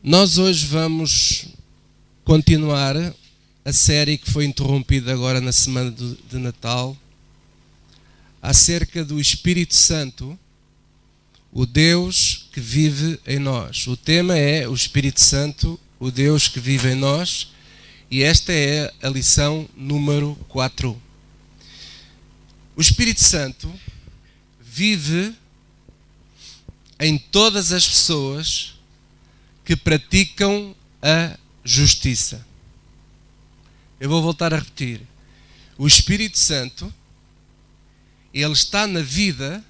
Nós hoje vamos continuar a série que foi interrompida agora na semana de Natal, acerca do Espírito Santo, o Deus que vive em nós. O tema é o Espírito Santo, o Deus que vive em nós, e esta é a lição número 4. O Espírito Santo vive em todas as pessoas que praticam a justiça. Eu vou voltar a repetir. O Espírito Santo, ele está na vida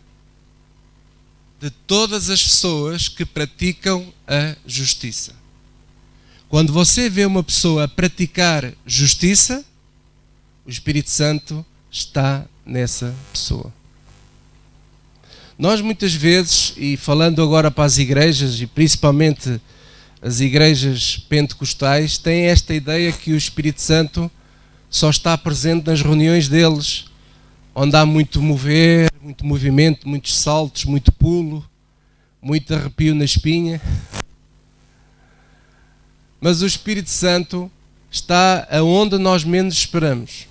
de todas as pessoas que praticam a justiça. Quando você vê uma pessoa a praticar justiça, o Espírito Santo está nessa pessoa. Nós muitas vezes, e falando agora para as igrejas, e principalmente as igrejas pentecostais, têm esta ideia que o Espírito Santo só está presente nas reuniões deles, onde há muito mover, muito movimento, muitos saltos, muito pulo, muito arrepio na espinha. Mas o Espírito Santo está aonde nós menos esperamos.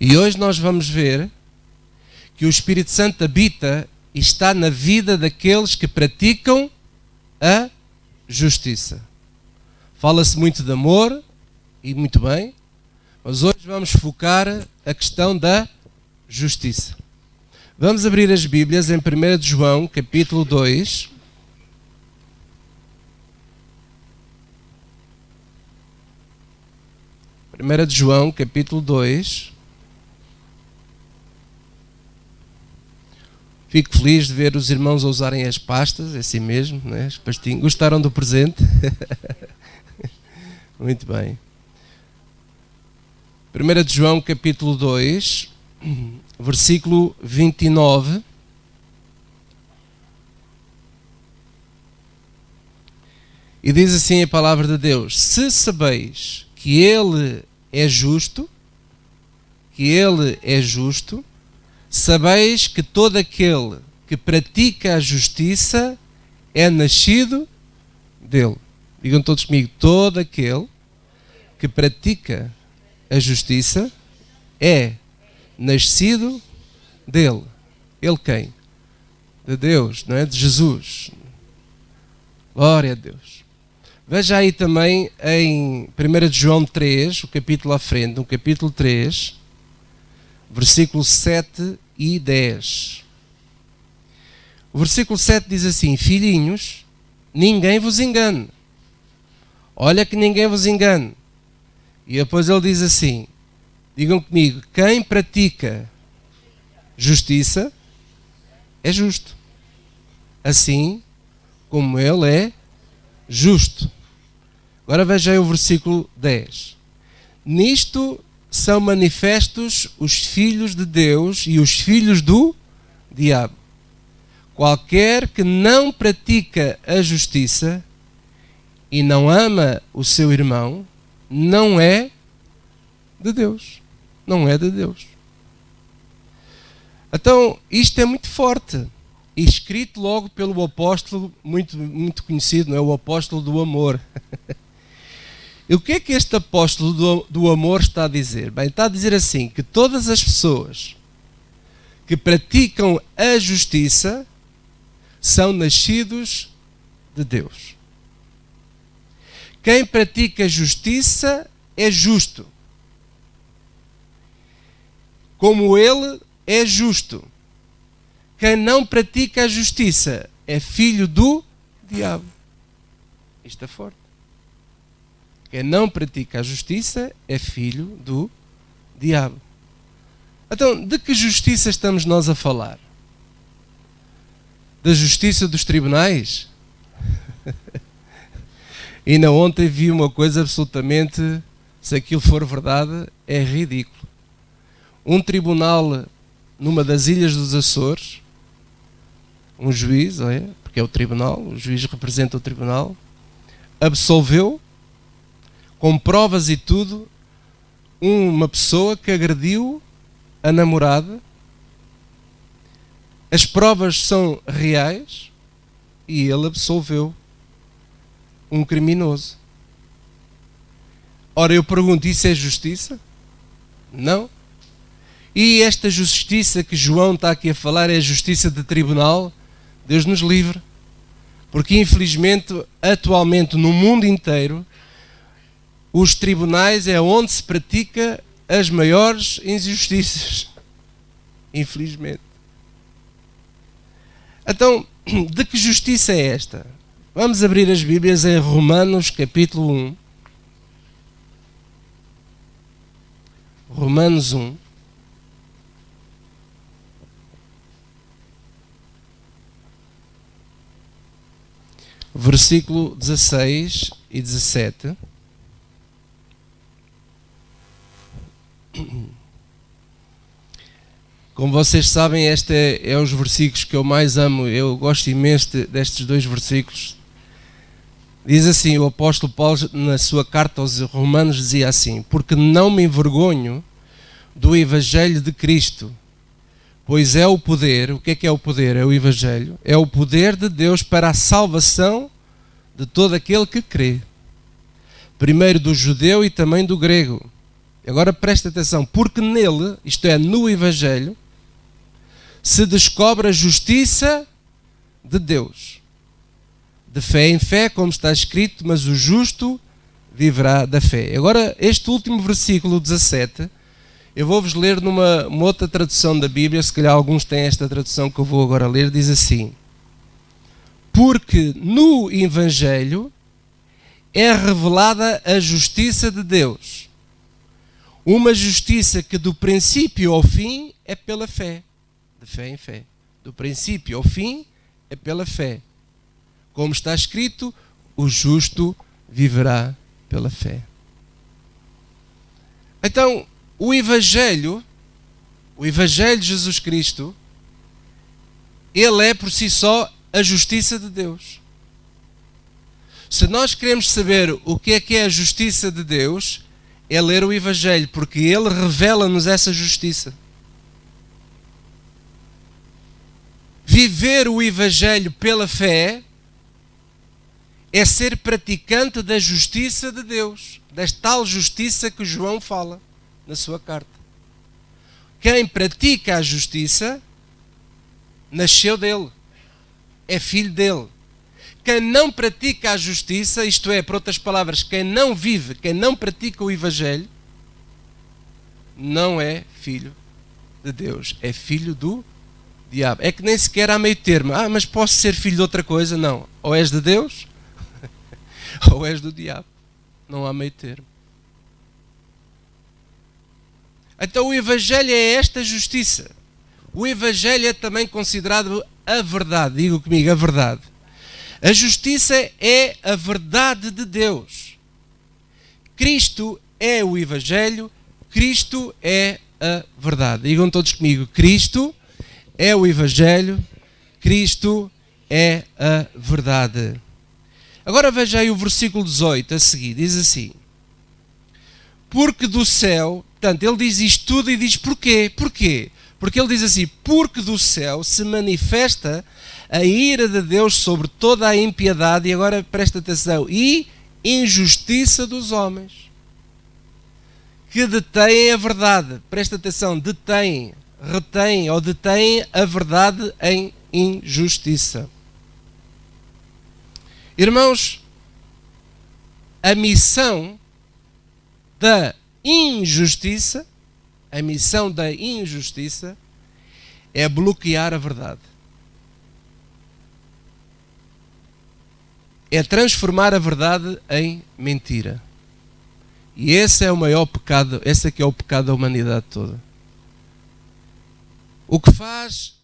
E hoje nós vamos ver que o Espírito Santo habita e está na vida daqueles que praticam a justiça. Fala-se muito de amor, e muito bem, mas hoje vamos focar a questão da justiça. Vamos abrir as Bíblias em 1 João, capítulo 2. João, capítulo 2. Fico feliz de ver os irmãos a usarem as pastas, é assim mesmo, né? As pastinhas. Gostaram do presente? Muito bem. 1 João, capítulo 2, versículo 29. E diz assim a palavra de Deus: se sabeis que Ele é justo, sabeis que todo aquele que pratica a justiça é nascido dele. Digam todos comigo: todo aquele que pratica a justiça é nascido dele. Ele quem? De Deus, não é? De Jesus. Glória a Deus. Veja aí também em 1 João 3, o capítulo à frente, no capítulo 3, versículo 7 e 10. O versículo 7 diz assim: filhinhos, ninguém vos engane. Olha que ninguém vos engane. E depois ele diz assim, digam comigo: quem pratica justiça é justo, assim como ele é justo. Agora veja aí o versículo 10. Nisto são manifestos os filhos de Deus e os filhos do diabo. Qualquer que não pratica a justiça e não ama o seu irmão, não é de Deus. Não é de Deus. Então, isto é muito forte. E escrito logo pelo apóstolo, muito conhecido, não é? O apóstolo do amor. E o que é que este apóstolo do amor está a dizer? Bem, está a dizer assim, que todas as pessoas que praticam a justiça são nascidos de Deus. Quem pratica justiça é justo, como ele é justo. Quem não pratica a justiça é filho do diabo. Isto é forte. Quem não pratica a justiça é filho do diabo. Então, de que justiça estamos nós a falar? Da justiça dos tribunais? E na ontem vi uma coisa absolutamente, se aquilo for verdade, é ridículo. Um tribunal numa das ilhas dos Açores, um juiz, porque é o tribunal, o juiz representa o tribunal, absolveu, com provas e tudo, uma pessoa que agrediu a namorada. As provas são reais e ele absolveu um criminoso. Ora, eu pergunto, isso é justiça? Não. E esta justiça que João está aqui a falar é a justiça de tribunal? Deus nos livre. Porque, infelizmente, atualmente no mundo inteiro, os tribunais é onde se pratica as maiores injustiças. Infelizmente. Então, de que justiça é esta? Vamos abrir as Bíblias em Romanos, capítulo 1. Romanos 1. Versículo 16 e 17. Como vocês sabem, este é os versículos que eu mais amo. Eu gosto imenso destes dois versículos. Diz assim, o apóstolo Paulo, na sua carta aos Romanos, dizia assim: porque não me envergonho do Evangelho de Cristo, pois é o poder. O que é o poder? É o Evangelho. É o poder de Deus para a salvação de todo aquele que crê. Primeiro do judeu e também do grego. Agora presta atenção, porque nele, isto é, no Evangelho, se descobre a justiça de Deus. De fé em fé, como está escrito, mas o justo viverá da fé. Agora, este último versículo 17, eu vou-vos ler numa outra tradução da Bíblia, se calhar alguns têm esta tradução que eu vou agora ler, diz assim: porque no Evangelho é revelada a justiça de Deus, uma justiça que do princípio ao fim é pela fé, de fé em fé. Do princípio ao fim é pela fé. Como está escrito, o justo viverá pela fé. Então, o Evangelho de Jesus Cristo, ele é por si só a justiça de Deus. Se nós queremos saber o que é a justiça de Deus, é ler o Evangelho, porque ele revela-nos essa justiça. Viver o Evangelho pela fé é ser praticante da justiça de Deus, desta tal justiça que João fala na sua carta. Quem pratica a justiça nasceu dele, é filho dele. Quem não pratica a justiça, isto é, por outras palavras, quem não vive, quem não pratica o Evangelho, não é filho de Deus, é filho do diabo. É que nem sequer há meio termo. Ah, mas posso ser filho de outra coisa? Não. Ou és de Deus, ou és do diabo. Não há meio termo. Então o Evangelho é esta justiça. O Evangelho é também considerado a verdade. Diga comigo, a verdade. A justiça é a verdade de Deus. Cristo é o Evangelho, Cristo é a verdade. Digam todos comigo, Cristo é o Evangelho, Cristo é a verdade. Agora veja aí o versículo 18 a seguir, diz assim: porque do céu, portanto, ele diz isto tudo e diz porquê? Porquê? Porque ele diz assim: porque do céu se manifesta a ira de Deus sobre toda a impiedade, e agora presta atenção, e injustiça dos homens, que detêm a verdade. Presta atenção, retém ou detém a verdade em injustiça. Irmãos, a missão da injustiça, é bloquear a verdade. É transformar a verdade em mentira. E esse é o maior pecado, esse é que é o pecado da humanidade toda. O que faz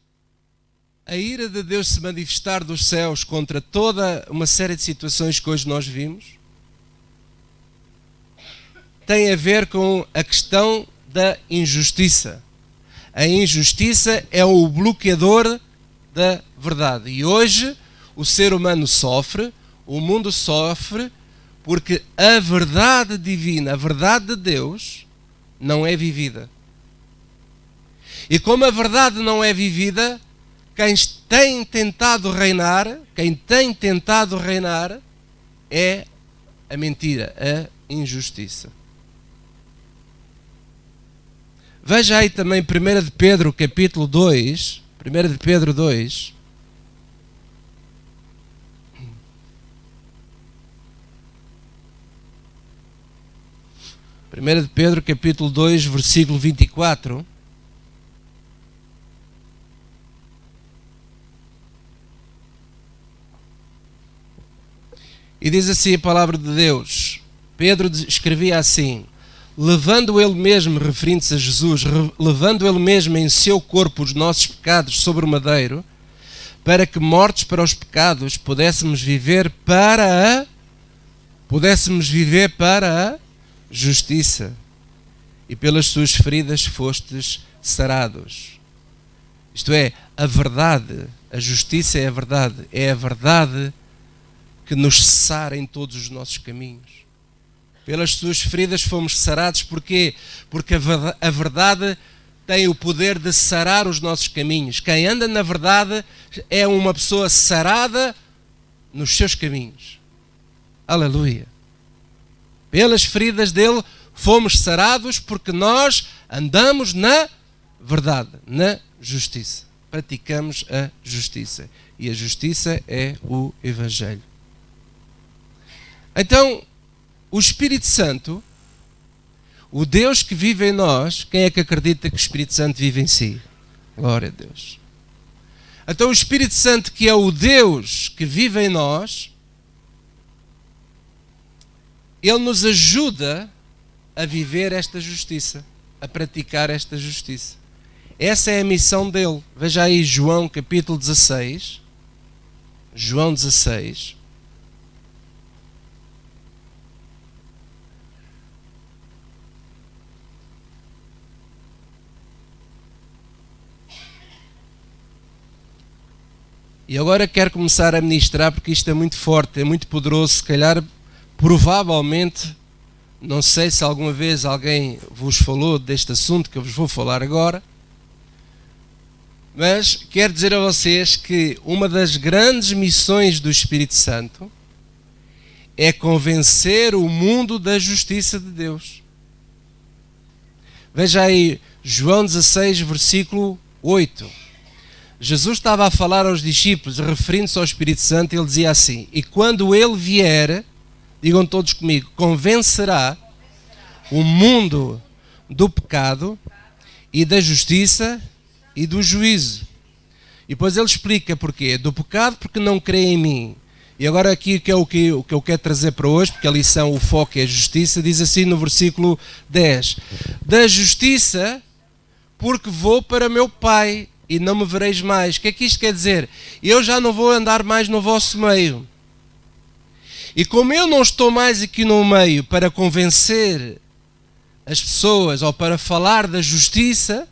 a ira de Deus se manifestar dos céus contra toda uma série de situações que hoje nós vimos, tem a ver com a questão da injustiça. A injustiça é o bloqueador da verdade. E hoje o ser humano sofre, o mundo sofre, porque a verdade divina, a verdade de Deus, não é vivida. E como a verdade não é vivida, quem tem tentado reinar, é a mentira, a injustiça. Veja aí também 1 de Pedro, capítulo 2, 1 de Pedro 2. Primeira de Pedro, capítulo 2, versículo 24. E diz assim a palavra de Deus. Pedro escrevia assim: levando ele mesmo, referindo-se a Jesus, levando ele mesmo em seu corpo os nossos pecados sobre o madeiro, para que, mortos para os pecados, pudéssemos viver para a justiça. E pelas suas feridas fostes sarados. Isto é, a verdade, a justiça é a verdade que nos sara em todos os nossos caminhos. Pelas suas feridas fomos sarados, porquê? Porque a verdade tem o poder de sarar os nossos caminhos. Quem anda na verdade é uma pessoa sarada nos seus caminhos. Aleluia. Pelas feridas dele fomos sarados porque nós andamos na verdade, na justiça. Praticamos a justiça. E a justiça é o Evangelho. Então, o Espírito Santo, o Deus que vive em nós, quem é que acredita que o Espírito Santo vive em si? Glória a Deus. Então o Espírito Santo, que é o Deus que vive em nós, ele nos ajuda a viver esta justiça, a praticar esta justiça. Essa é a missão dele. Veja aí João capítulo 16. João 16. E agora quero começar a ministrar porque isto é muito forte, é muito poderoso. Se calhar, provavelmente, não sei se alguma vez alguém vos falou deste assunto que eu vos vou falar agora, mas quero dizer a vocês que uma das grandes missões do Espírito Santo é convencer o mundo da justiça de Deus. Veja aí João 16, versículo 8. Jesus estava a falar aos discípulos, referindo-se ao Espírito Santo, ele dizia assim: e quando ele vier, digam todos comigo, convencerá o mundo do pecado e da justiça e do juízo. E depois ele explica porquê. Do pecado porque não crê em mim. E agora aqui que é o que eu quero trazer para hoje, porque a lição, o foco é a justiça, diz assim no versículo 10. Da justiça porque vou para meu Pai e não me vereis mais. O que é que isto quer dizer? Eu já não vou andar mais no vosso meio. E como eu não estou mais aqui no meio para convencer as pessoas ou para falar da justiça,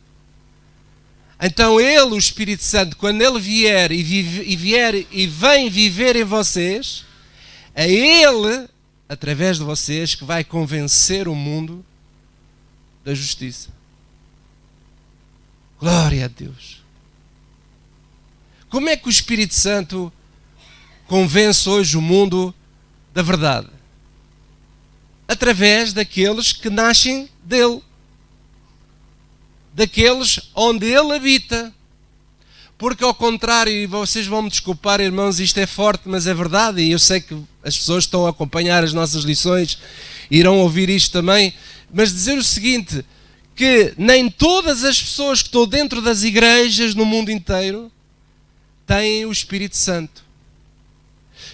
então ele, o Espírito Santo, quando ele vier e vem viver em vocês, é ele, através de vocês, que vai convencer o mundo da justiça. Glória a Deus. Como é que o Espírito Santo convence hoje o mundo da verdade? Através daqueles que nascem dele. Daqueles onde ele habita. Porque ao contrário, e vocês vão me desculpar, irmãos, isto é forte, mas é verdade, e eu sei que as pessoas que estão a acompanhar as nossas lições irão ouvir isto também, mas dizer o seguinte, que nem todas as pessoas que estão dentro das igrejas no mundo inteiro têm o Espírito Santo.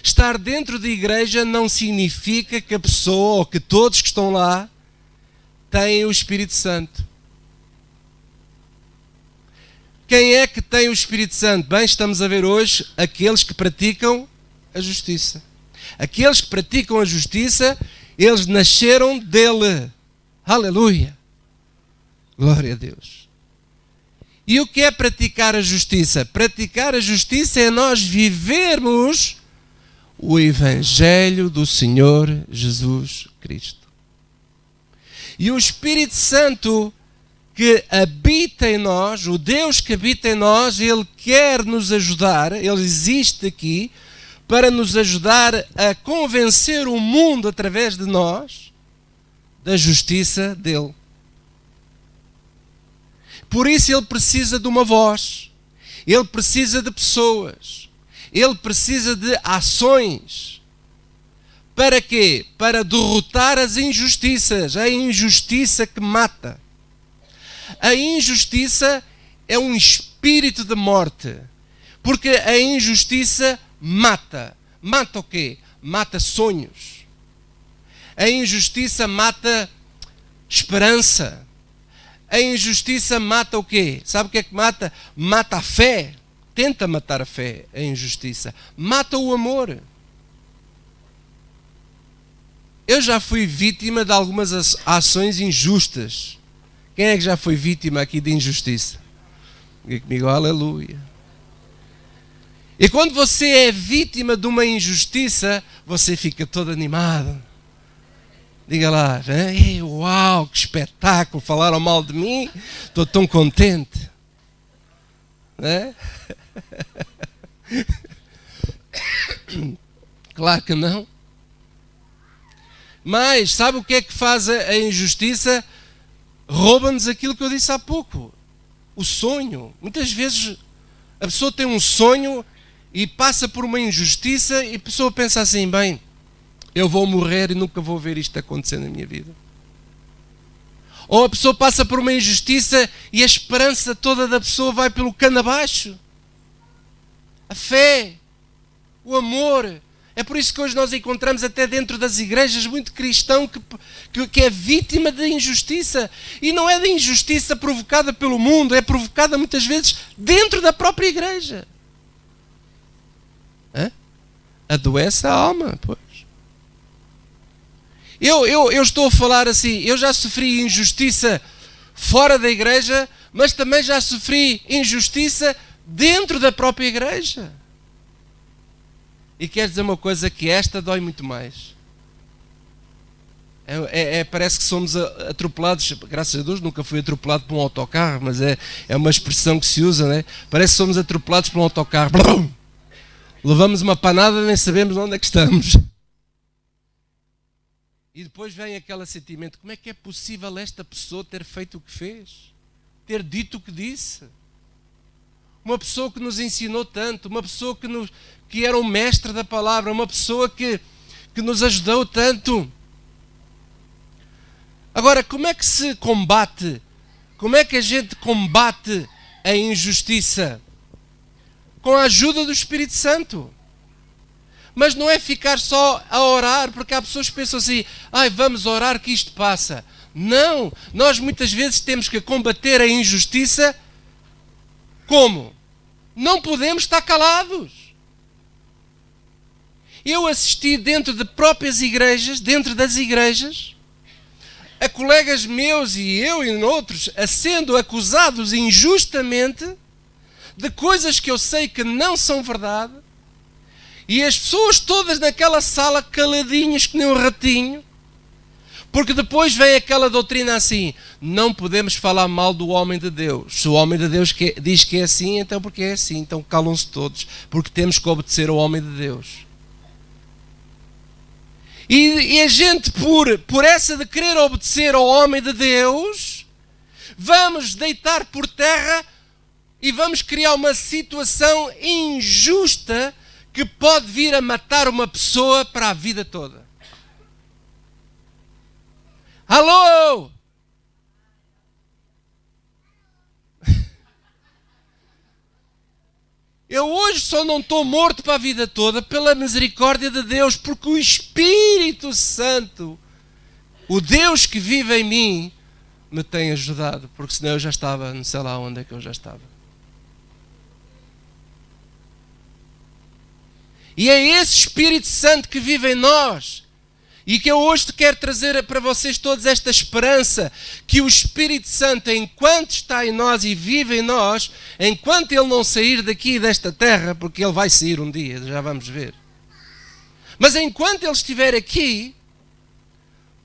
Estar dentro da igreja não significa que a pessoa ou que todos que estão lá têm o Espírito Santo. Quem é que tem o Espírito Santo? Bem, estamos a ver hoje aqueles que praticam a justiça. Aqueles que praticam a justiça, eles nasceram dele. Aleluia! Glória a Deus. E o que é praticar a justiça? Praticar a justiça é nós vivermos o Evangelho do Senhor Jesus Cristo. E o Espírito Santo que habita em nós, o Deus que habita em nós, ele quer nos ajudar, ele existe aqui para nos ajudar a convencer o mundo através de nós da justiça dele. Por isso ele precisa de uma voz, ele precisa de pessoas, ele precisa de ações. Para quê? Para derrotar as injustiças, a injustiça que mata. A injustiça é um espírito de morte, porque a injustiça mata. Mata o quê? Mata sonhos. A injustiça mata esperança. A injustiça mata o quê? Sabe o que é que mata? Mata a fé. Tenta matar a fé, a injustiça. Mata o amor. Eu já fui vítima de algumas ações injustas. Quem é que já foi vítima aqui de injustiça? Diga comigo, aleluia. E quando você é vítima de uma injustiça, você fica todo animado. Diga lá, uau, que espetáculo, falaram mal de mim, estou tão contente. Né? Claro que não. Mas sabe o que é que faz a injustiça? Rouba-nos aquilo que eu disse há pouco. O sonho. Muitas vezes a pessoa tem um sonho e passa por uma injustiça e a pessoa pensa assim, bem, eu vou morrer e nunca vou ver isto acontecer na minha vida. Ou a pessoa passa por uma injustiça e a esperança toda da pessoa vai pelo cano abaixo. A fé, o amor. É por isso que hoje nós encontramos até dentro das igrejas muito cristão que é vítima de injustiça. E não é de injustiça provocada pelo mundo, é provocada muitas vezes dentro da própria igreja. Adoece a alma, pois. Eu estou a falar assim, eu já sofri injustiça fora da igreja, mas também já sofri injustiça dentro da própria igreja. E quero dizer uma coisa, que esta dói muito mais. Parece que somos atropelados, graças a Deus nunca fui atropelado por um autocarro, mas é uma expressão que se usa, né? Parece que somos atropelados por um autocarro. Blum! Levamos uma panada e nem sabemos onde é que estamos. E depois vem aquele sentimento, como é que é possível esta pessoa ter feito o que fez? Ter dito o que disse? Uma pessoa que nos ensinou tanto, uma pessoa que era um mestre da palavra, uma pessoa que nos ajudou tanto. Agora, como é que se combate? Como é que a gente combate a injustiça? Com a ajuda do Espírito Santo. Mas não é ficar só a orar, porque há pessoas que pensam assim, vamos orar que isto passa. Não, nós muitas vezes temos que combater a injustiça. Como? Não podemos estar calados. Eu assisti dentro das igrejas, a colegas meus e eu e outros sendo acusados injustamente de coisas que eu sei que não são verdade, e as pessoas todas naquela sala caladinhas que nem um ratinho, porque depois vem aquela doutrina assim, não podemos falar mal do homem de Deus. Se o homem de Deus diz que é assim, então porque é assim, então calam-se todos, porque temos que obedecer ao homem de Deus. E a gente, por essa de querer obedecer ao homem de Deus, vamos deitar por terra e vamos criar uma situação injusta que pode vir a matar uma pessoa para a vida toda. Alô? Eu hoje só não estou morto para a vida toda pela misericórdia de Deus, porque o Espírito Santo, o Deus que vive em mim, me tem ajudado, porque senão eu já estava, não sei lá onde é que eu já estava. E é esse Espírito Santo que vive em nós, e que eu hoje quero trazer para vocês todos esta esperança, que o Espírito Santo, enquanto está em nós e vive em nós, enquanto ele não sair daqui desta terra, porque ele vai sair um dia, já vamos ver. Mas enquanto ele estiver aqui,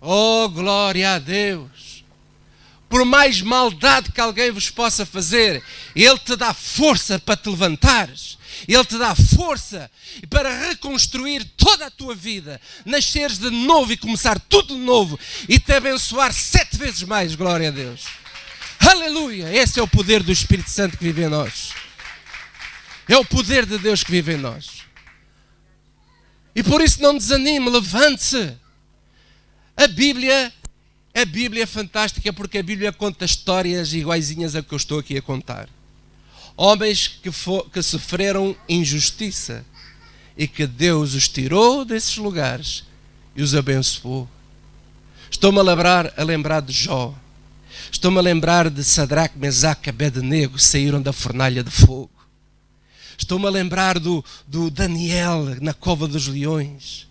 oh glória a Deus, por mais maldade que alguém vos possa fazer, ele te dá força para te levantares. Ele te dá força para reconstruir toda a tua vida, nasceres de novo e começar tudo de novo e te abençoar 7 vezes mais, glória a Deus. Aleluia! Esse é o poder do Espírito Santo que vive em nós. É o poder de Deus que vive em nós. E por isso não desanime, levante-se. A Bíblia é fantástica porque a Bíblia conta histórias iguaizinhas a que eu estou aqui a contar. Homens que sofreram injustiça e que Deus os tirou desses lugares e os abençoou. Estou-me a lembrar de Jó. Estou-me a lembrar de Sadraque, Mesaque e Abednego, que saíram da fornalha de fogo. Estou-me a lembrar do Daniel na cova dos leões.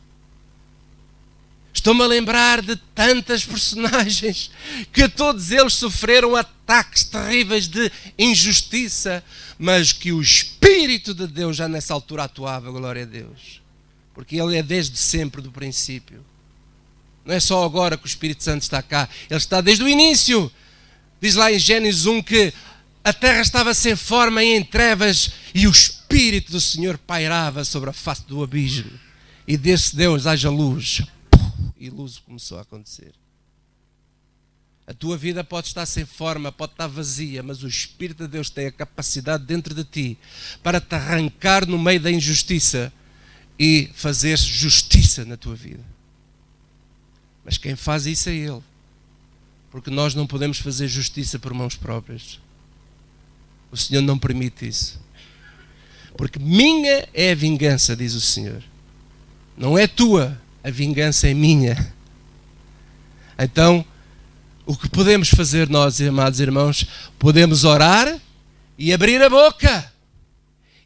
Estou-me a lembrar de tantas personagens que todos eles sofreram ataques terríveis de injustiça, mas que o Espírito de Deus já nessa altura atuava, glória a Deus. Porque Ele é desde sempre, do princípio. Não é só agora que o Espírito Santo está cá, Ele está desde o início. Diz lá em Gênesis 1 que a terra estava sem forma e em trevas e o Espírito do Senhor pairava sobre a face do abismo. E desse Deus haja luz. E luz começou a acontecer. A tua vida pode estar sem forma, pode estar vazia, mas o Espírito de Deus tem a capacidade dentro de ti para te arrancar no meio da injustiça e fazer justiça na tua vida. Mas quem faz isso é Ele. Porque nós não podemos fazer justiça por mãos próprias. O Senhor não permite isso. Porque minha é a vingança, diz o Senhor. Não é tua, a vingança é minha. Então, o que podemos fazer nós, amados irmãos, podemos orar e abrir a boca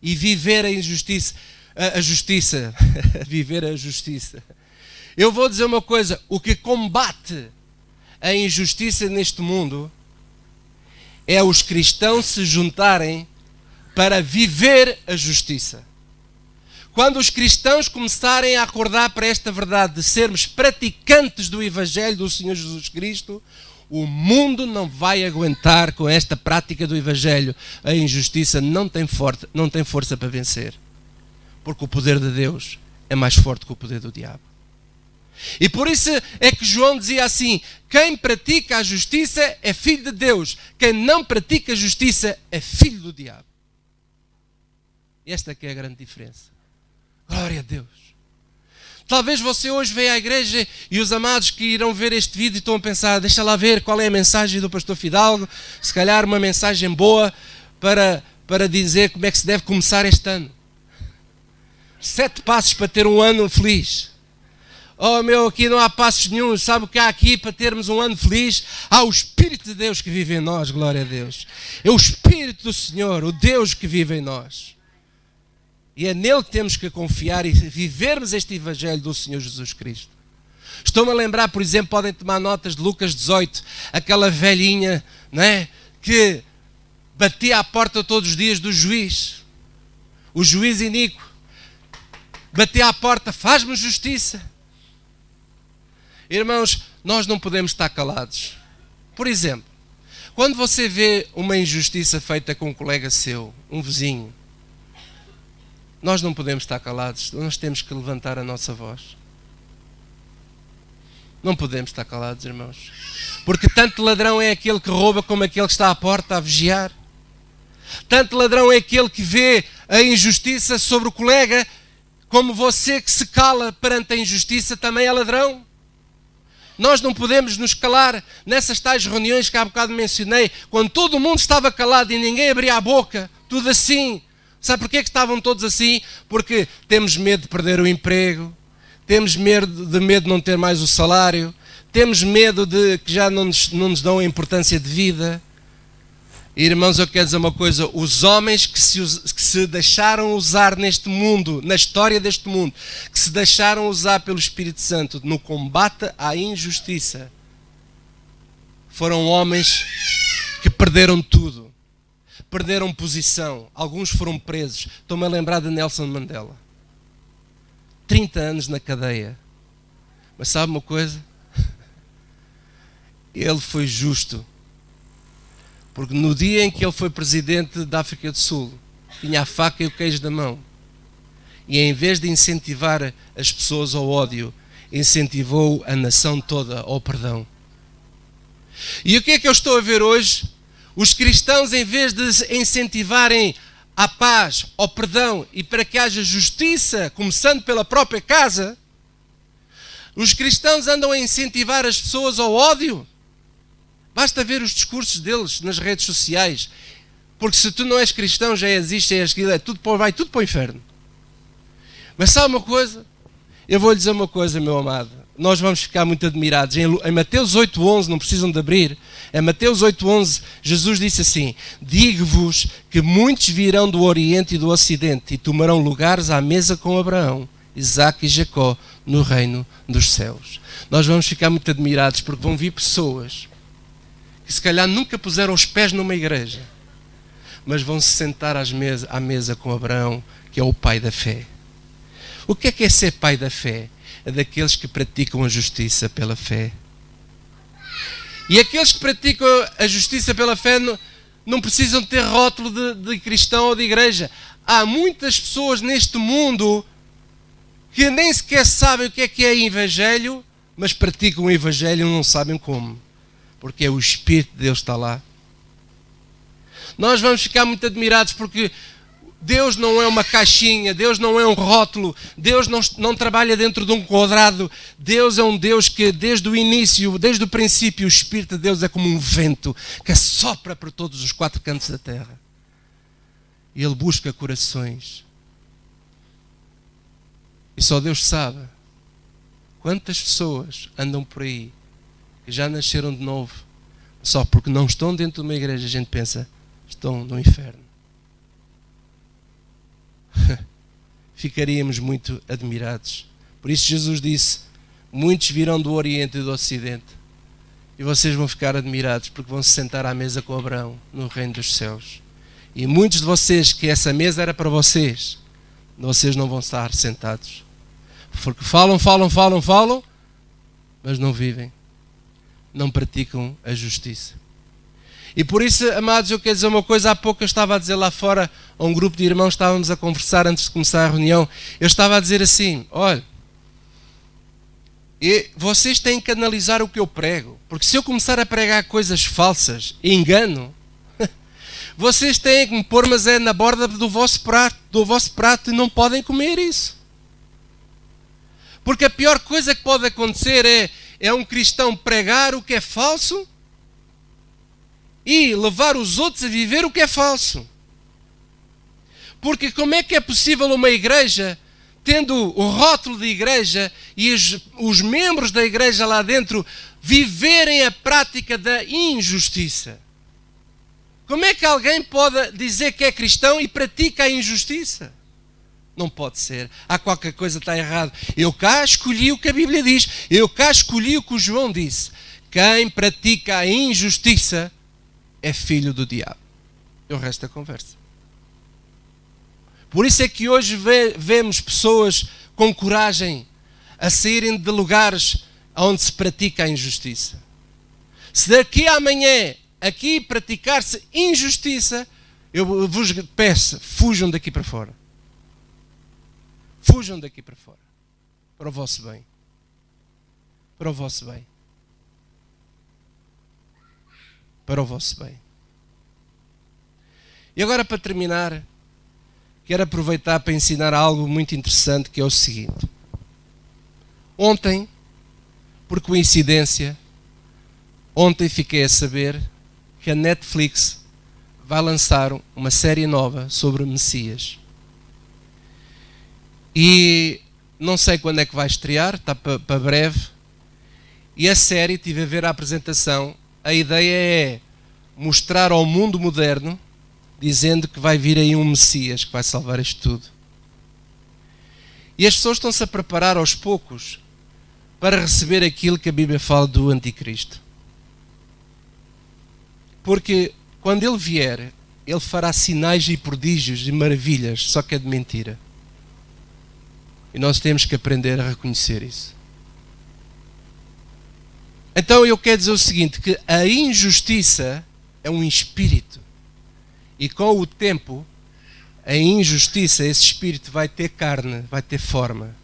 e viver a injustiça, a justiça, viver a justiça. Eu vou dizer uma coisa, o que combate a injustiça neste mundo é os cristãos se juntarem para viver a justiça. Quando os cristãos começarem a acordar para esta verdade de sermos praticantes do Evangelho do Senhor Jesus Cristo, o mundo não vai aguentar com esta prática do Evangelho. A injustiça não tem força para vencer. Porque o poder de Deus é mais forte que o poder do diabo. E por isso é que João dizia assim: quem pratica a justiça é filho de Deus, quem não pratica a justiça é filho do diabo. Esta que é a grande diferença. Glória a Deus. Talvez você hoje veja à igreja e os amados que irão ver este vídeo estão a pensar: deixa lá ver qual é a mensagem do pastor Fidalgo, se calhar uma mensagem boa para dizer como é que se deve começar este ano. 7 passos para ter um ano feliz. Oh meu, aqui não há passos nenhum. Sabe o que há aqui para termos um ano feliz? Há o Espírito de Deus que vive em nós, glória a Deus. É o Espírito do Senhor, o Deus que vive em nós. E é nele que temos que confiar e vivermos este Evangelho do Senhor Jesus Cristo. Estou-me a lembrar, por exemplo, podem tomar notas de Lucas 18, aquela velhinha, não é, que batia à porta todos os dias do juiz. O juiz iníquo batia à porta: faz-me justiça. Irmãos, nós não podemos estar calados. Por exemplo, quando você vê uma injustiça feita com um colega seu, um vizinho, nós não podemos estar calados, nós temos que levantar a nossa voz. Não podemos estar calados, irmãos. Porque tanto ladrão é aquele que rouba como aquele que está à porta a vigiar. Tanto ladrão é aquele que vê a injustiça sobre o colega, como você que se cala perante a injustiça também é ladrão. Nós não podemos nos calar nessas tais reuniões que há bocado mencionei, quando todo mundo estava calado e ninguém abria a boca, tudo assim. Sabe porquê que estavam todos assim? Porque temos medo de perder o emprego, temos medo de não ter mais o salário, temos medo de que já não nos dão a importância de vida. E, irmãos, eu quero dizer uma coisa: os homens que se deixaram usar neste mundo, na história deste mundo, que se deixaram usar pelo Espírito Santo no combate à injustiça, foram homens que perderam tudo, perderam posição, alguns foram presos. Estou-me a lembrar de Nelson Mandela, 30 anos na cadeia, mas sabe uma coisa? Ele foi justo. Porque no dia em que ele foi presidente da África do Sul, tinha a faca e o queijo da mão. E em vez de incentivar as pessoas ao ódio, incentivou a nação toda ao perdão. E o que é que eu estou a ver hoje? Os cristãos, em vez de incentivarem a paz, ao perdão e para que haja justiça, começando pela própria casa, os cristãos andam a incentivar as pessoas ao ódio. Basta ver os discursos deles nas redes sociais. Porque se tu não és cristão, já existe, vai tudo para o inferno. Mas sabe uma coisa? Eu vou lhe dizer uma coisa, meu amado. Nós vamos ficar muito admirados. Em Mateus 8,11, não precisam de abrir. Em Mateus 8,11, Jesus disse assim: digo-vos que muitos virão do Oriente e do Ocidente e tomarão lugares à mesa com Abraão, Isaque e Jacó no reino dos céus. Nós vamos ficar muito admirados porque vão vir pessoas que se calhar nunca puseram os pés numa igreja, mas vão se sentar à mesa com Abraão, que é o pai da fé. O que é ser pai da fé? É daqueles que praticam a justiça pela fé. E aqueles que praticam a justiça pela fé não precisam ter rótulo de cristão ou de igreja. Há muitas pessoas neste mundo que nem sequer sabem o que é evangelho, mas praticam o evangelho e não sabem como. Porque o Espírito de Deus está lá. Nós vamos ficar muito admirados porque Deus não é uma caixinha, Deus não é um rótulo, Deus não trabalha dentro de um quadrado. Deus é um Deus que desde o início, desde o princípio, o Espírito de Deus é como um vento que assopra por todos os quatro cantos da terra. E Ele busca corações. E só Deus sabe quantas pessoas andam por aí que já nasceram de novo, só porque não estão dentro de uma igreja. A gente pensa, estão no inferno. Ficaríamos muito admirados. Por isso Jesus disse: muitos virão do Oriente e do Ocidente e vocês vão ficar admirados porque vão se sentar à mesa com Abraão no reino dos céus. E muitos de vocês, que essa mesa era para vocês não vão estar sentados, porque falam, mas não vivem, não praticam a justiça. E por isso, amados, eu quero dizer uma coisa. Há pouco eu estava a dizer lá fora a um grupo de irmãos, estávamos a conversar antes de começar a reunião, eu estava a dizer assim: olha, vocês têm que analisar o que eu prego, porque se eu começar a pregar coisas falsas e engano, vocês têm que me pôr, mas é na borda do vosso prato e não podem comer isso. Porque a pior coisa que pode acontecer é um cristão pregar o que é falso e levar os outros a viver o que é falso. Porque como é que é possível uma igreja, tendo o rótulo de igreja e os membros da igreja lá dentro, viverem a prática da injustiça? Como é que alguém pode dizer que é cristão e pratica a injustiça? Não pode ser. Há qualquer coisa que está errado. Eu cá escolhi o que a Bíblia diz. Eu cá escolhi o que o João disse. Quem pratica a injustiça é filho do diabo. É o resto da conversa. Por isso é que hoje vemos pessoas com coragem a saírem de lugares onde se pratica a injustiça. Se daqui a amanhã aqui praticar-se injustiça, eu vos peço, fujam daqui para fora. Fujam daqui para fora. Para o vosso bem. Para o vosso bem. Para o vosso bem. E agora, para terminar, quero aproveitar para ensinar algo muito interessante, que é o seguinte. Ontem, por coincidência, fiquei a saber que a Netflix vai lançar uma série nova sobre o Messias. E não sei quando é que vai estrear, está para breve. E a série, tive a ver a apresentação, a ideia é mostrar ao mundo moderno, dizendo que vai vir aí um Messias que vai salvar isto tudo. E as pessoas estão-se a preparar aos poucos para receber aquilo que a Bíblia fala do Anticristo. Porque quando ele vier, ele fará sinais e prodígios e maravilhas, só que é de mentira. E nós temos que aprender a reconhecer isso. Então eu quero dizer o seguinte, que a injustiça é um espírito. E com o tempo, a injustiça, esse espírito vai ter carne, vai ter forma.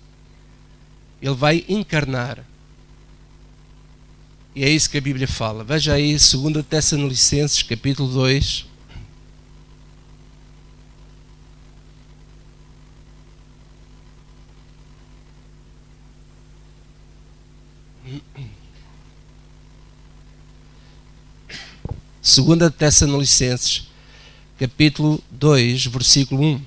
Ele vai encarnar. E é isso que a Bíblia fala. Veja aí 2 Tessalonicenses, capítulo 2. Segunda Tessalonicenses, capítulo 2, versículo 1.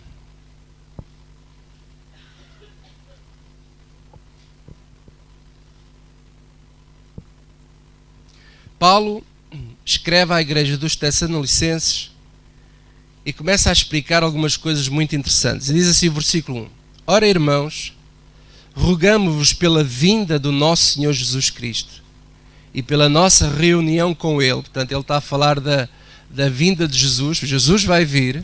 Paulo escreve à igreja dos Tessalonicenses e começa a explicar algumas coisas muito interessantes. E diz assim o versículo 1. Ora, irmãos, rogamo-vos pela vinda do nosso Senhor Jesus Cristo e pela nossa reunião com Ele. Portanto, ele está a falar da vinda de Jesus. Jesus vai vir,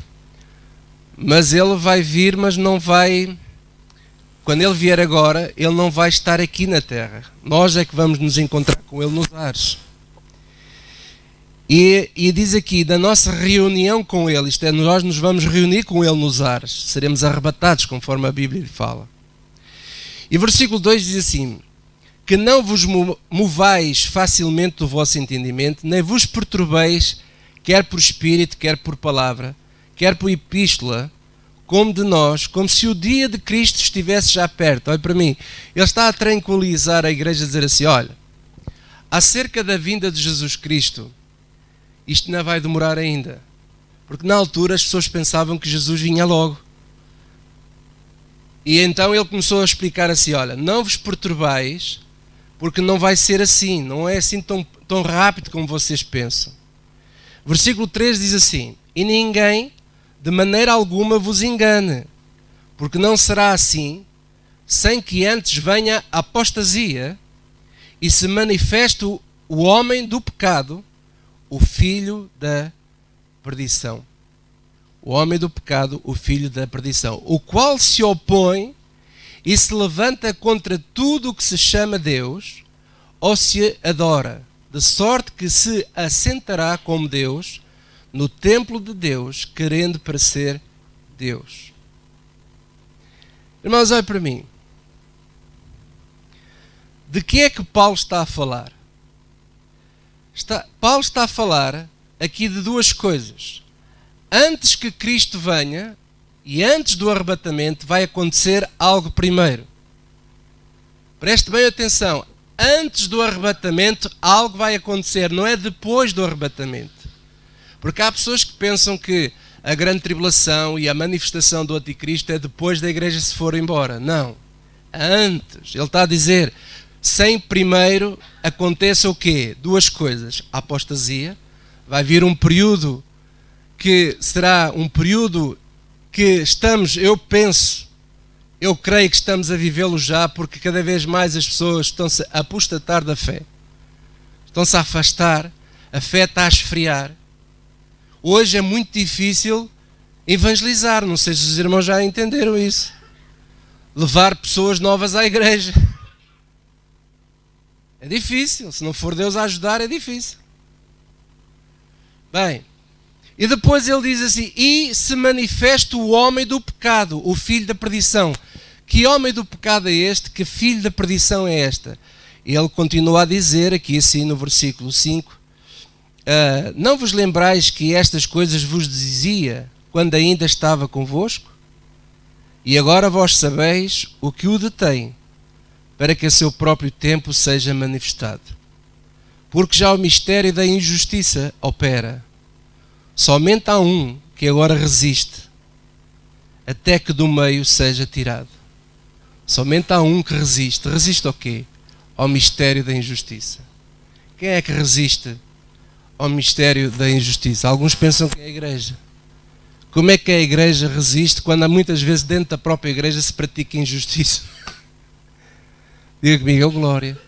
mas Ele vai vir, mas não vai... Quando Ele vier agora, Ele não vai estar aqui na terra. Nós é que vamos nos encontrar com Ele nos ares. E diz aqui, da nossa reunião com Ele, isto é, nós nos vamos reunir com Ele nos ares, seremos arrebatados, conforme a Bíblia fala. E versículo 2 diz assim, que não vos movais facilmente do vosso entendimento, nem vos perturbeis, quer por espírito, quer por palavra, quer por epístola, como de nós, como se o dia de Cristo estivesse já perto. Olha para mim, ele está a tranquilizar a igreja, a dizer assim, olha, acerca da vinda de Jesus Cristo, isto não vai demorar ainda. Porque na altura as pessoas pensavam que Jesus vinha logo. E então ele começou a explicar assim, olha, não vos perturbais, porque não vai ser assim, não é assim tão rápido como vocês pensam. Versículo 3 diz assim, e ninguém de maneira alguma vos engane, porque não será assim, sem que antes venha a apostasia e se manifeste o homem do pecado, o filho da perdição. O homem do pecado, o filho da perdição. O qual se opõe e se levanta contra tudo o que se chama Deus ou se adora, de sorte que se assentará como Deus no templo de Deus, querendo parecer Deus. Irmãos, olhem para mim. De que é que Paulo está a falar? Paulo está a falar aqui de duas coisas. Antes que Cristo venha e antes do arrebatamento vai acontecer algo primeiro. Preste bem atenção. Antes do arrebatamento algo vai acontecer, não é depois do arrebatamento. Porque há pessoas que pensam que a grande tribulação e a manifestação do anticristo é depois da igreja se for embora. Não. Antes. Ele está a dizer... Sem primeiro aconteça o quê? Duas coisas. A apostasia. Vai vir um período que será um período que estamos, eu creio que estamos a vivê-lo já, porque cada vez mais as pessoas estão-se a apostatar da fé. Estão-se a afastar. A fé está a esfriar. Hoje é muito difícil evangelizar. Não sei se os irmãos já entenderam isso. Levar pessoas novas à igreja. É difícil, se não for Deus a ajudar, é difícil. Bem, e depois ele diz assim, e se manifesta o homem do pecado, o filho da perdição. Que homem do pecado é este? Que filho da perdição é esta? Ele continua a dizer, aqui assim no versículo 5, não vos lembrais que estas coisas vos dizia quando ainda estava convosco? E agora vós sabeis o que o detém, para que a seu próprio tempo seja manifestado. Porque já o mistério da injustiça opera. Somente há um que agora resiste, até que do meio seja tirado. Somente há um que resiste. Resiste ao quê? Ao mistério da injustiça. Quem é que resiste ao mistério da injustiça? Alguns pensam que é a igreja. Como é que a igreja resiste quando há muitas vezes dentro da própria igreja se pratica injustiça? Diga comigo, é glória.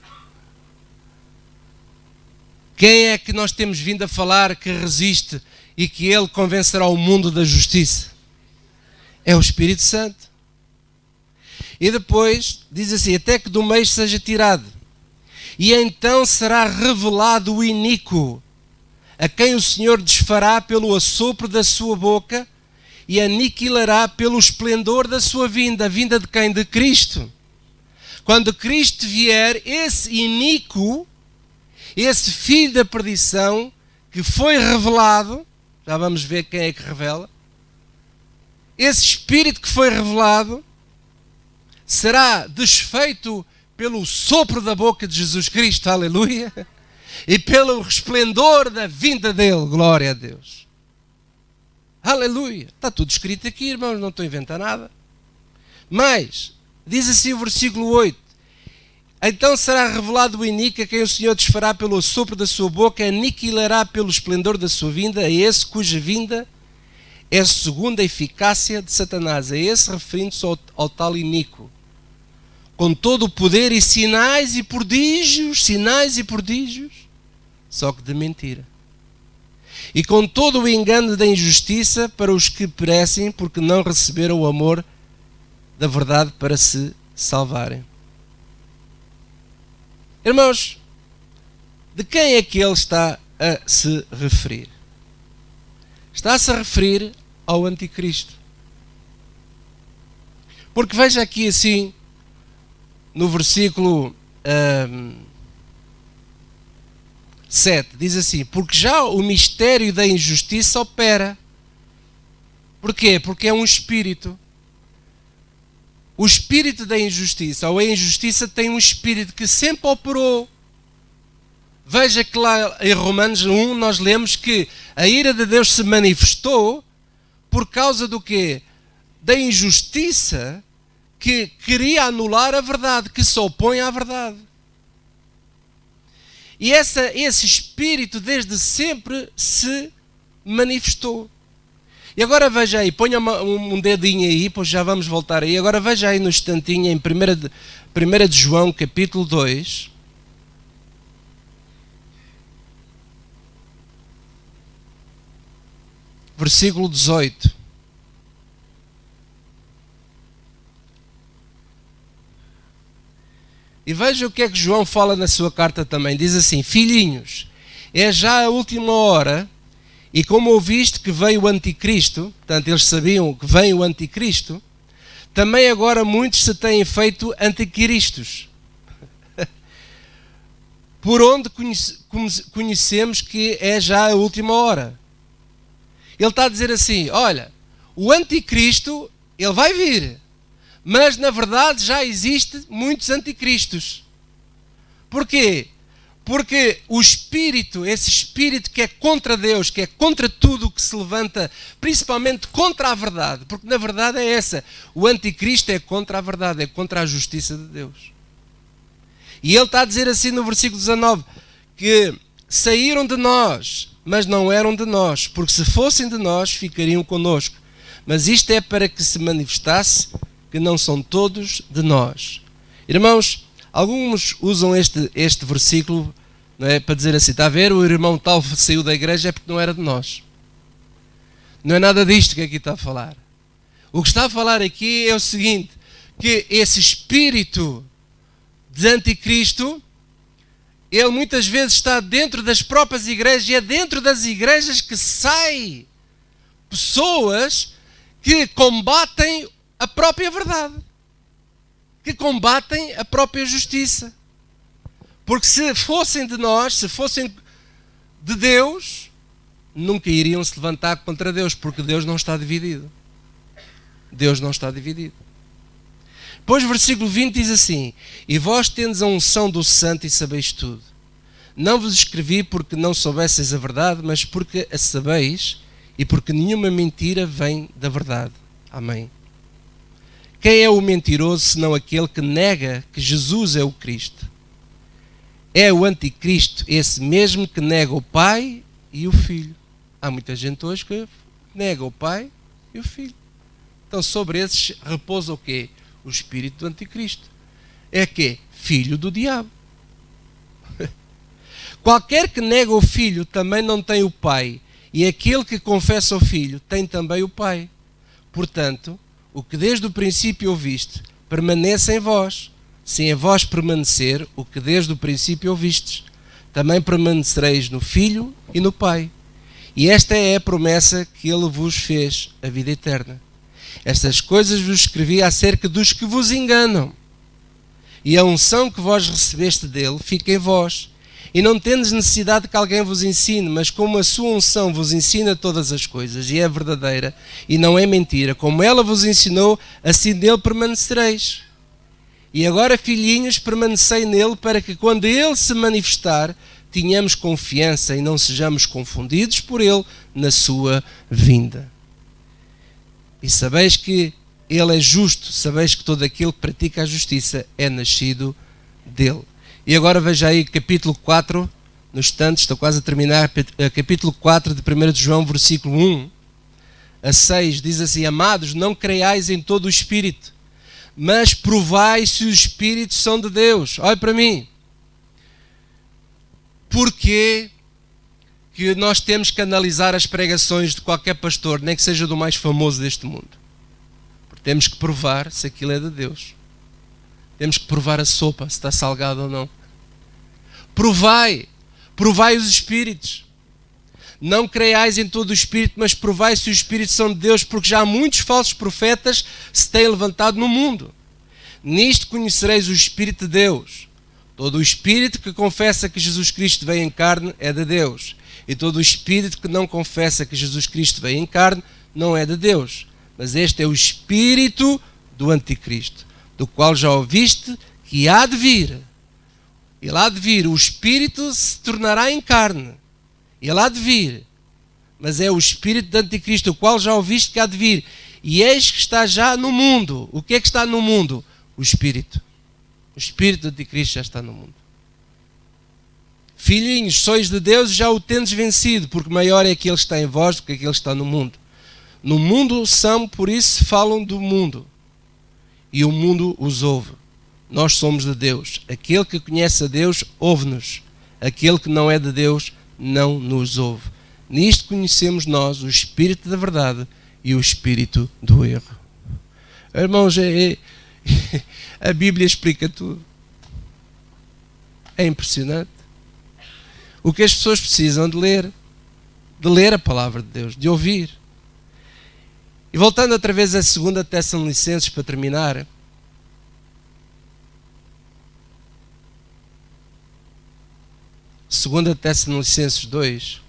Quem é que nós temos vindo a falar que resiste e que ele convencerá o mundo da justiça? É o Espírito Santo. E depois diz assim, até que do meio seja tirado. E então será revelado o iníquo, a quem o Senhor desfará pelo assopro da sua boca e aniquilará pelo esplendor da sua vinda. A vinda de quem? De Cristo. Quando Cristo vier, esse iníquo, esse filho da perdição, que foi revelado, já vamos ver quem é que revela, esse espírito que foi revelado, será desfeito pelo sopro da boca de Jesus Cristo, aleluia, e pelo resplendor da vinda dele, glória a Deus. Aleluia. Está tudo escrito aqui, irmãos, não estou a inventar nada. Mas, diz assim o versículo 8, então será revelado o iníquo, a quem o Senhor desfará pelo sopro da sua boca, aniquilará pelo esplendor da sua vinda, a esse cuja vinda é segundo a eficácia de Satanás, a esse referindo-se ao tal iníquo, com todo o poder e sinais e prodígios, só que de mentira. E com todo o engano da injustiça para os que perecem, porque não receberam o amor da verdade para se salvarem. Irmãos, de quem é que ele está a se referir? Está-se a referir ao anticristo. Porque veja aqui assim, no versículo 7, diz assim, porque já o mistério da injustiça opera. Porquê? Porque é um espírito. O espírito da injustiça, ou a injustiça, tem um espírito que sempre operou. Veja que lá em Romanos 1 nós lemos que a ira de Deus se manifestou por causa do quê? Da injustiça que queria anular a verdade, que se opõe à verdade. E esse espírito desde sempre se manifestou. E agora veja aí, ponha um dedinho aí, pois já vamos voltar aí. Agora veja aí no instantinho, em 1 de João, capítulo 2. Versículo 18. E veja o que é que João fala na sua carta também. Diz assim, filhinhos, é já a última hora, e como ouviste que veio o anticristo, portanto eles sabiam que vem o anticristo, também agora muitos se têm feito anticristos. Por onde conhecemos que é já a última hora. Ele está a dizer assim, olha, o anticristo, ele vai vir, mas na verdade já existe muitos anticristos. Porquê? Porque o espírito, esse espírito que é contra Deus, que é contra tudo o que se levanta, principalmente contra a verdade, porque na verdade é essa, o anticristo é contra a verdade, é contra a justiça de Deus. E ele está a dizer assim no versículo 19, que saíram de nós, mas não eram de nós, porque se fossem de nós, ficariam connosco. Mas isto é para que se manifestasse que não são todos de nós. Irmãos, alguns usam este versículo, não é, para dizer assim, está a ver, o irmão tal saiu da igreja é porque não era de nós. Não é nada disto que aqui está a falar. O que está a falar aqui é o seguinte, que esse espírito de anticristo, ele muitas vezes está dentro das próprias igrejas, e é dentro das igrejas que saem pessoas que combatem a própria verdade, que combatem a própria justiça. Porque se fossem de nós, se fossem de Deus, nunca iriam se levantar contra Deus, porque Deus não está dividido. Deus não está dividido. Depois, versículo 20 diz assim, e vós tendes a unção do Santo e sabeis tudo. Não vos escrevi porque não soubesseis a verdade, mas porque a sabeis e porque nenhuma mentira vem da verdade. Amém. Quem é o mentiroso senão aquele que nega que Jesus é o Cristo? É o anticristo, esse mesmo que nega o Pai e o Filho. Há muita gente hoje que nega o Pai e o Filho. Então sobre esses repousa o quê? O espírito do anticristo. É que? Filho do diabo. Qualquer que nega o Filho também não tem o Pai, e aquele que confessa o Filho tem também o Pai. Portanto, o que desde o princípio ouviste, permaneça em vós. Se em vós permanecer o que desde o princípio ouvistes, também permanecereis no Filho e no Pai. E esta é a promessa que ele vos fez, a vida eterna. Estas coisas vos escrevi acerca dos que vos enganam. E a unção que vós recebeste dele fica em vós. E não tendes necessidade que alguém vos ensine, mas como a sua unção vos ensina todas as coisas, e é verdadeira, e não é mentira, como ela vos ensinou, assim nele permanecereis. E agora, filhinhos, permanecei nele, para que quando ele se manifestar, tenhamos confiança e não sejamos confundidos por ele na sua vinda. E sabeis que ele é justo, sabeis que todo aquele que pratica a justiça é nascido dele. E agora veja aí capítulo 4, no instante, estou quase a terminar, capítulo 4 de 1 de João, versículo 1 a 6, diz assim: Amados, não creiais em todo o Espírito, mas provai se os Espíritos são de Deus. Olha para mim. Porquê que nós temos que analisar as pregações de qualquer pastor, nem que seja do mais famoso deste mundo? Porque temos que provar se aquilo é de Deus. Temos que provar a sopa, se está salgada ou não. Provai os Espíritos. Não creiais em todo o Espírito, mas provai se os Espíritos são de Deus, porque já muitos falsos profetas se têm levantado no mundo. Nisto conhecereis o Espírito de Deus. Todo o Espírito que confessa que Jesus Cristo veio em carne é de Deus. E todo o Espírito que não confessa que Jesus Cristo veio em carne não é de Deus. Mas este é o Espírito do Anticristo, do qual já ouviste que há de vir. Ele há de vir, o Espírito se tornará em carne. Ele há de vir. Mas é o Espírito do Anticristo, o qual já ouviste que há de vir. E eis que está já no mundo. O que é que está no mundo? O Espírito. O Espírito do Anticristo já está no mundo. Filhinhos, sois de Deus e já o tendes vencido, porque maior é aquele que está em vós do que aquele que está no mundo. No mundo são, por isso falam do mundo. E o mundo os ouve. Nós somos de Deus. Aquele que conhece a Deus, ouve-nos. Aquele que não é de Deus, não nos ouve. Nisto conhecemos nós o Espírito da verdade e o Espírito do erro. Irmãos, a Bíblia explica tudo. É impressionante. O que as pessoas precisam de ler a palavra de Deus, de ouvir. E voltando outra vez a 2 Tessalonicenses para terminar. Segunda Tessalonicenses 2.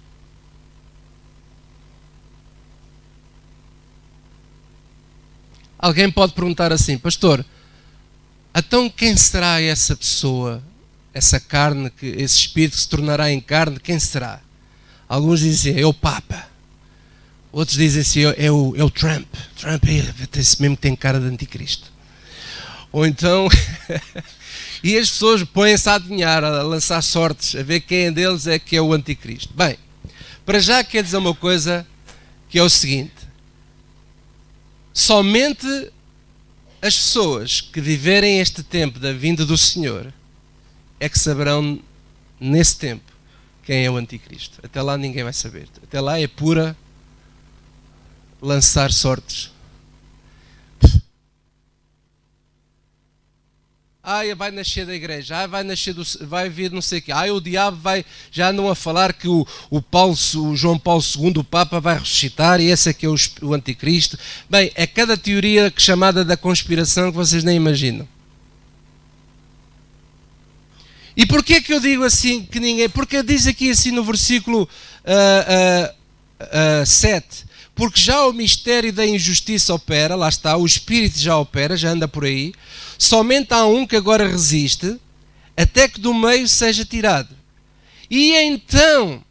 Alguém pode perguntar assim: pastor, então quem será essa pessoa, essa carne, esse espírito que se tornará em carne, quem será? Alguns dizem, é o Papa. Outros dizem assim, é o Trump. Trump esse mesmo que tem cara de anticristo. Ou então... E as pessoas põem-se a adivinhar, a lançar sortes, a ver quem deles é que é o anticristo. Bem, para já quer dizer uma coisa que é o seguinte: somente as pessoas que viverem este tempo da vinda do Senhor é que saberão nesse tempo quem é o anticristo. Até lá ninguém vai saber. Até lá é pura lançar sortes. Vai nascer da igreja, vai vir não sei o quê. O diabo vai, já andam a falar que o João Paulo II, o Papa, vai ressuscitar e esse é que é o anticristo. Bem, é cada teoria chamada da conspiração que vocês nem imaginam. E porquê que eu digo assim que ninguém... Porque diz aqui assim no versículo 7... Porque já o mistério da injustiça opera, lá está, o Espírito já opera, já anda por aí. Somente há um que agora resiste, até que do meio seja tirado. E então,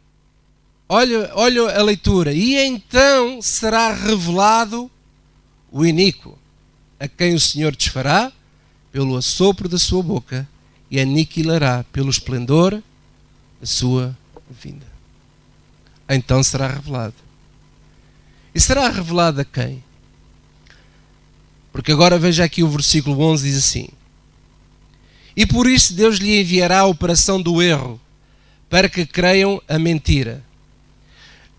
olha a leitura, e então será revelado o iníquo, a quem o Senhor desfará pelo assopro da sua boca e aniquilará pelo esplendor da sua vinda. Então será revelado. E será revelado a quem? Porque agora veja aqui o versículo 11, diz assim: E por isso Deus lhe enviará a operação do erro, para que creiam a mentira.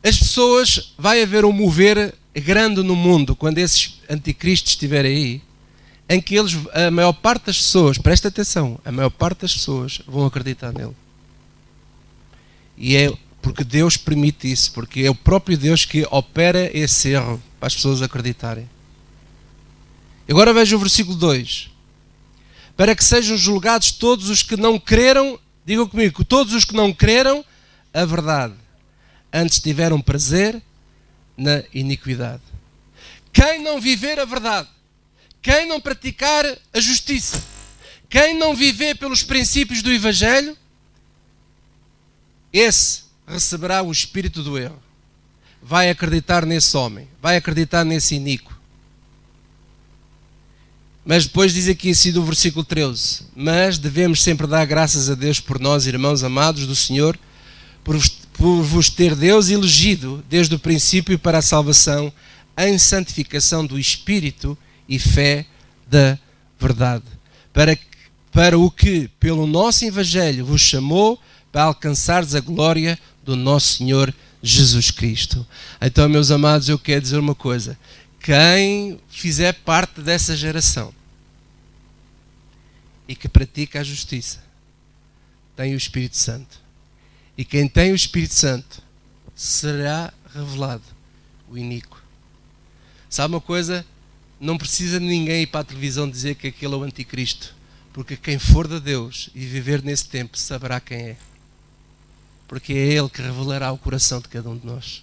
As pessoas, vai haver um mover grande no mundo, quando esses anticristos estiverem aí, em que a maior parte das pessoas, presta atenção, a maior parte das pessoas vão acreditar nele. E é Porque Deus permite isso, porque é o próprio Deus que opera esse erro para as pessoas acreditarem. Agora veja o versículo 2. Para que sejam julgados todos os que não creram, digam comigo, todos os que não creram a verdade, antes tiveram prazer na iniquidade. Quem não viver a verdade, quem não praticar a justiça, quem não viver pelos princípios do Evangelho, esse receberá o espírito do erro. Vai acreditar nesse homem, vai acreditar nesse iníquo. Mas depois diz aqui assim do versículo 13: mas devemos sempre dar graças a Deus por nós, irmãos amados do Senhor, por vos ter Deus elegido desde o princípio para a salvação, em santificação do Espírito e fé da verdade, para o que pelo nosso Evangelho vos chamou, para alcançares a glória do nosso Senhor Jesus Cristo. Então, meus amados, eu quero dizer uma coisa: quem fizer parte dessa geração e que pratica a justiça tem o Espírito Santo. E quem tem o Espírito Santo será revelado o iníquo. Sabe uma coisa? Não precisa de ninguém ir para a televisão dizer que aquele é o anticristo, porque quem for de Deus e viver nesse tempo saberá quem é, porque é Ele que revelará o coração de cada um de nós.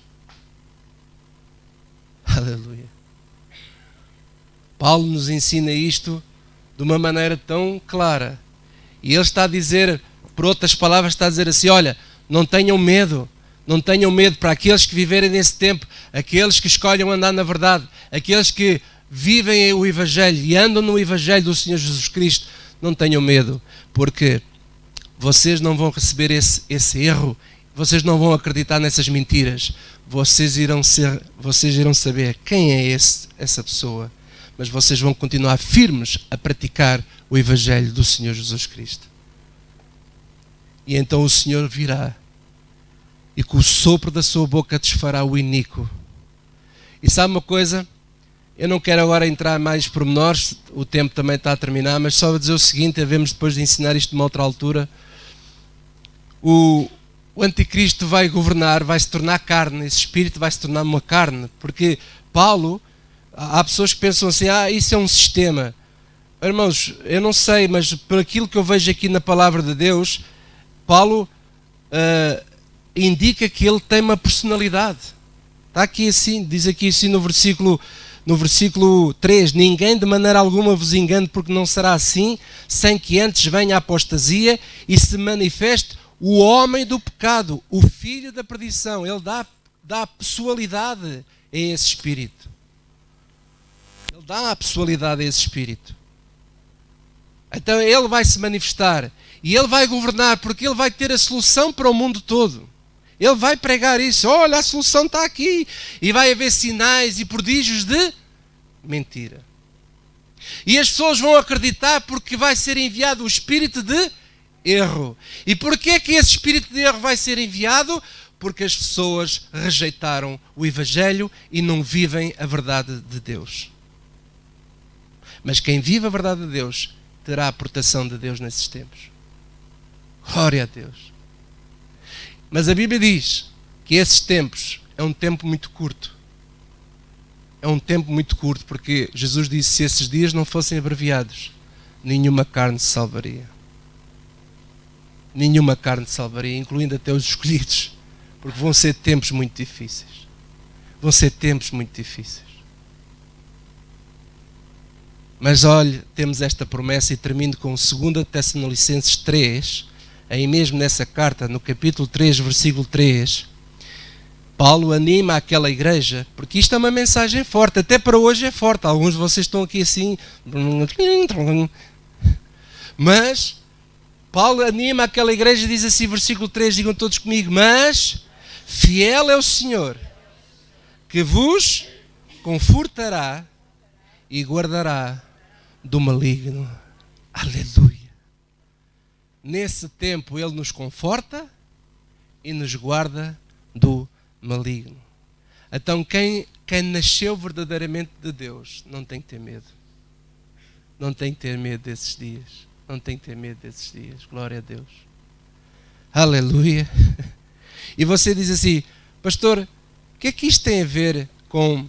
Aleluia. Paulo nos ensina isto de uma maneira tão clara, e ele está a dizer, por outras palavras, está a dizer assim: olha, não tenham medo para aqueles que viverem nesse tempo, aqueles que escolham andar na verdade, aqueles que vivem o Evangelho e andam no Evangelho do Senhor Jesus Cristo. Não tenham medo, porque vocês não vão receber esse erro, vocês não vão acreditar nessas mentiras, vocês irão saber quem é essa pessoa, mas vocês vão continuar firmes a praticar o Evangelho do Senhor Jesus Cristo. E então o Senhor virá e com o sopro da sua boca desfará o iníquo. E sabe uma coisa? Eu não quero agora entrar mais em pormenores, o tempo também está a terminar, mas só vou dizer o seguinte: havemos depois de ensinar isto numa outra altura. O anticristo vai governar, vai se tornar carne, esse espírito vai se tornar uma carne, porque Paulo, há pessoas que pensam assim: isso é um sistema. Irmãos, eu não sei, mas por aquilo que eu vejo aqui na palavra de Deus, Paulo indica que ele tem uma personalidade. Está aqui assim, diz aqui assim no versículo 3: ninguém de maneira alguma vos engane, porque não será assim, sem que antes venha a apostasia e se manifeste o homem do pecado, o filho da perdição. Ele dá pessoalidade a esse espírito. Ele dá a pessoalidade a esse espírito. Então ele vai se manifestar e ele vai governar, porque ele vai ter a solução para o mundo todo. Ele vai pregar isso: olha, a solução está aqui. E vai haver sinais e prodígios de mentira. E as pessoas vão acreditar porque vai ser enviado o espírito de erro. E porquê é que esse espírito de erro vai ser enviado? Porque as pessoas rejeitaram o Evangelho e não vivem a verdade de Deus. Mas quem vive a verdade de Deus terá a proteção de Deus nesses tempos. Glória a Deus. Mas a Bíblia diz que esses tempos é um tempo muito curto. É um tempo muito curto, porque Jesus disse: se esses dias não fossem abreviados, nenhuma carne se salvaria. Nenhuma carne se salvaria, incluindo até os escolhidos, porque vão ser tempos muito difíceis. Vão ser tempos muito difíceis. Mas olhe, temos esta promessa, e termino com 2 Tessalonicenses 3, aí mesmo nessa carta, no capítulo 3, versículo 3, Paulo anima aquela igreja, porque isto é uma mensagem forte, até para hoje é forte. Alguns de vocês estão aqui assim, mas Paulo anima aquela igreja e diz assim, versículo 3, digam todos comigo: mas fiel é o Senhor, que vos confortará e guardará do maligno. Aleluia. Nesse tempo Ele nos conforta e nos guarda do maligno. Então quem nasceu verdadeiramente de Deus não tem que ter medo. Não tem que ter medo desses dias. Não tem que ter medo desses dias. Glória a Deus. Aleluia. E você diz assim: pastor, o que é que isto tem a ver com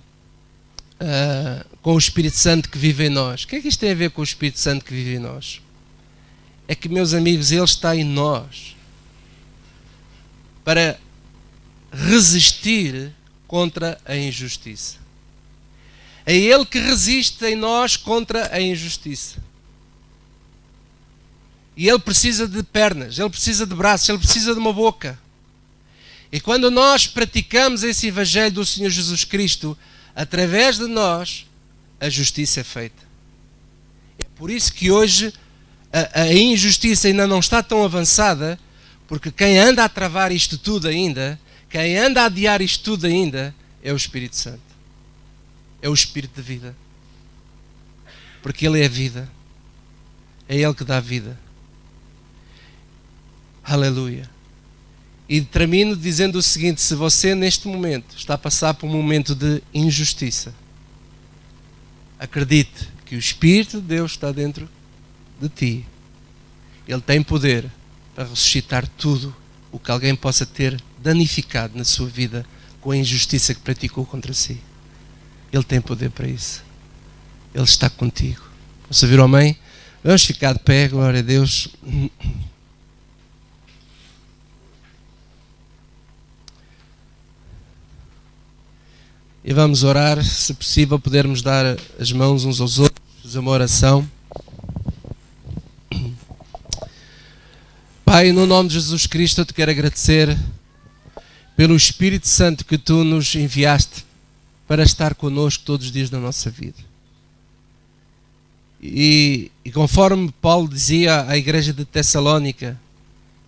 o Espírito Santo que vive em nós? O que é que isto tem a ver com o Espírito Santo que vive em nós? É que, meus amigos, Ele está em nós para resistir contra a injustiça. É Ele que resiste em nós contra a injustiça. E Ele precisa de pernas, Ele precisa de braços, Ele precisa de uma boca. E quando nós praticamos esse Evangelho do Senhor Jesus Cristo, através de nós, a justiça é feita. É por isso que hoje a injustiça ainda não está tão avançada, porque quem anda a travar isto tudo ainda, quem anda a adiar isto tudo ainda, é o Espírito Santo. É o Espírito de vida. Porque Ele é a vida. É Ele que dá vida. Aleluia. E termino dizendo o seguinte: se você neste momento está a passar por um momento de injustiça, acredite que o Espírito de Deus está dentro de ti. Ele tem poder para ressuscitar tudo o que alguém possa ter danificado na sua vida com a injustiça que praticou contra si. Ele tem poder para isso. Ele está contigo. Posso ouvir o amém? Vamos ficar de pé, glória a Deus. E vamos orar, se possível, podermos dar as mãos uns aos outros, fazer uma oração. Pai, no nome de Jesus Cristo, eu te quero agradecer pelo Espírito Santo que tu nos enviaste para estar connosco todos os dias da nossa vida. E conforme Paulo dizia à igreja de Tessalónica,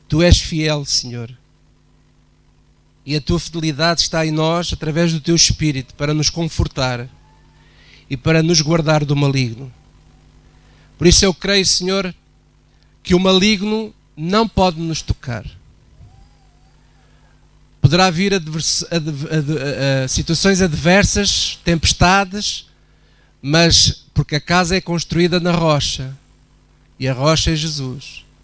tu és fiel, Senhor. E a tua fidelidade está em nós através do teu Espírito para nos confortar e para nos guardar do maligno. Por isso eu creio, Senhor, que o maligno não pode nos tocar. Poderá vir situações adversas, tempestades, mas porque a casa é construída na rocha e a rocha é Jesus.